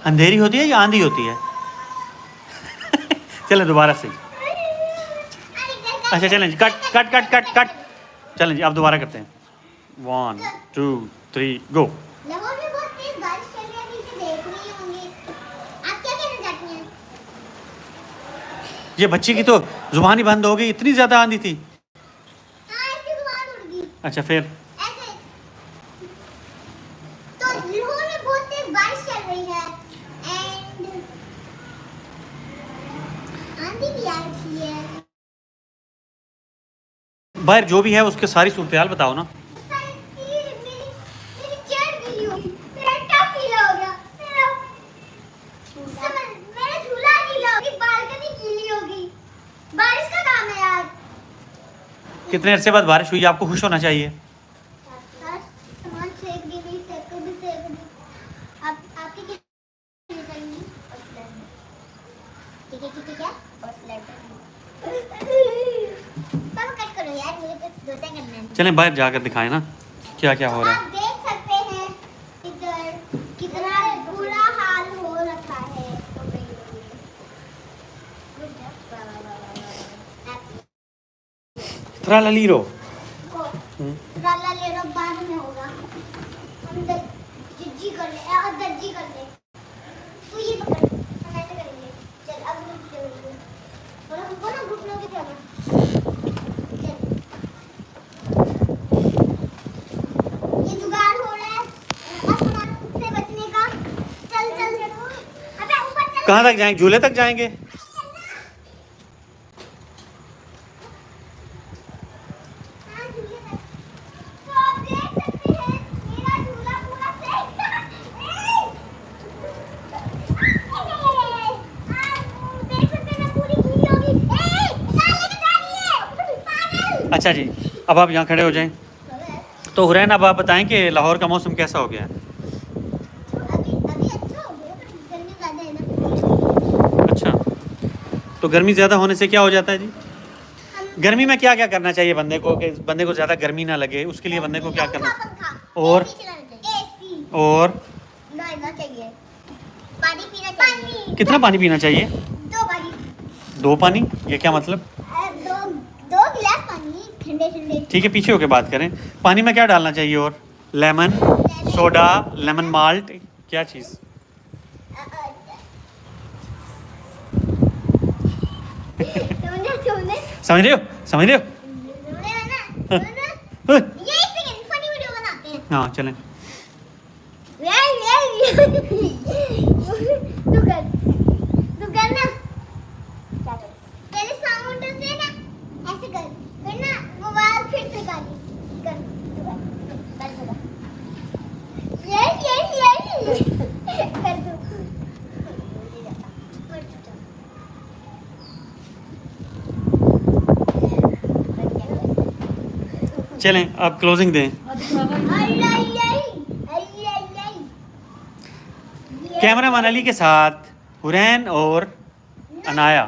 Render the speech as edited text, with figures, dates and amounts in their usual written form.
अंधेरी होती है या आंधी होती है? चले दोबारा से। अच्छा चलें जी, cut cut cut cut cut. चलें जी, अब दोबारा करते हैं। 1 2 3 गो। लाहौर में बहुत तेज बारिश चल रही है, नीचे देख रही होंगी। आप क्या कहना चाहती हैं? ये बच्ची की तो जुबान ही बंद हो गई, इतनी ज्यादा आंधी थी। हाँ, इसकी जुबान उड़ गई। अच्छा फिर? ऐसे तो लाहौर में बहुत तेज बारिश चल रही है एंड आंधी भी आ रही है। बाहर जो भी है उसके सारी सूरत बताओ ना। मेरी चेयर गीली हो गई, मेरा टप गीला हो गया, मेरा झूला गीला हो गया, बालकनी गीली हो गई। बारिश का काम है यार। कितने अरसे बाद बारिश हुई, आपको खुश होना चाहिए। सामान सेक दी गई, सेक दी। आपकी क्या चाहिए? ठीक है क्या? पापा कट करो यार, मुझे कुछ डोसा करना है। चलें बाहर जाकर दिखाएं ना क्या क्या हो रहा आप है। देख सकते हैं इधर कितना बुरा हाल हो रखा है। ट्राला लीरो। राला ले रो बाद में होगा। हम जिज्जी कर ले और दर्जी कर ले। तू ये पकड़, हम ऐसे करेंगे। चल अब रुक चलेंगे और हमको ना घुटनों की जगह। चल ये जुगाड़ हो रहा है आसमान से बचने का। चल चल अबे ऊपर चल। कहाँ तक जाएंगे? झूले तक जाएंगे? हाँ, झूले तक। तो आप देख सकते हैं मेरा झूला पूरा सेक। देख सकते हैं मैं पूरी गीली हो गई। निकाल दिए पागल। अच्छा जी, अब आप यहाँ खड़े हो जाएं। तो हुरैन अब आप बताएं कि लाहौर का मौसम कैसा हो गया है? अभी अच्छा हो गया पर गर्मी ज्यादा है ना। अच्छा, तो गर्मी ज़्यादा होने से क्या हो जाता है जी? गर्मी में क्या क्या करना चाहिए बंदे को कि बंदे को ज़्यादा गर्मी ना लगे? उसके लिए बंदे को क्या करना चाहिए? और? एसी और ना चाहिए। पानी पीना चाहिए। कितना पानी पीना चाहिए? 2 पानी। 2 पानी? ये क्या मतलब? दो गिलास पानी ठंडे ठंडे। ठीक है, पीछे होके बात करें। पानी में क्या डालना चाहिए? और लेमन, सोडा, लेमन माल्ट, क्या चीज़? समझ रहे हो? समझ रहे हो? हाँ चलें। चलें अब क्लोजिंग दें। कैमरामैन अली के साथ हुरैन और अनाया।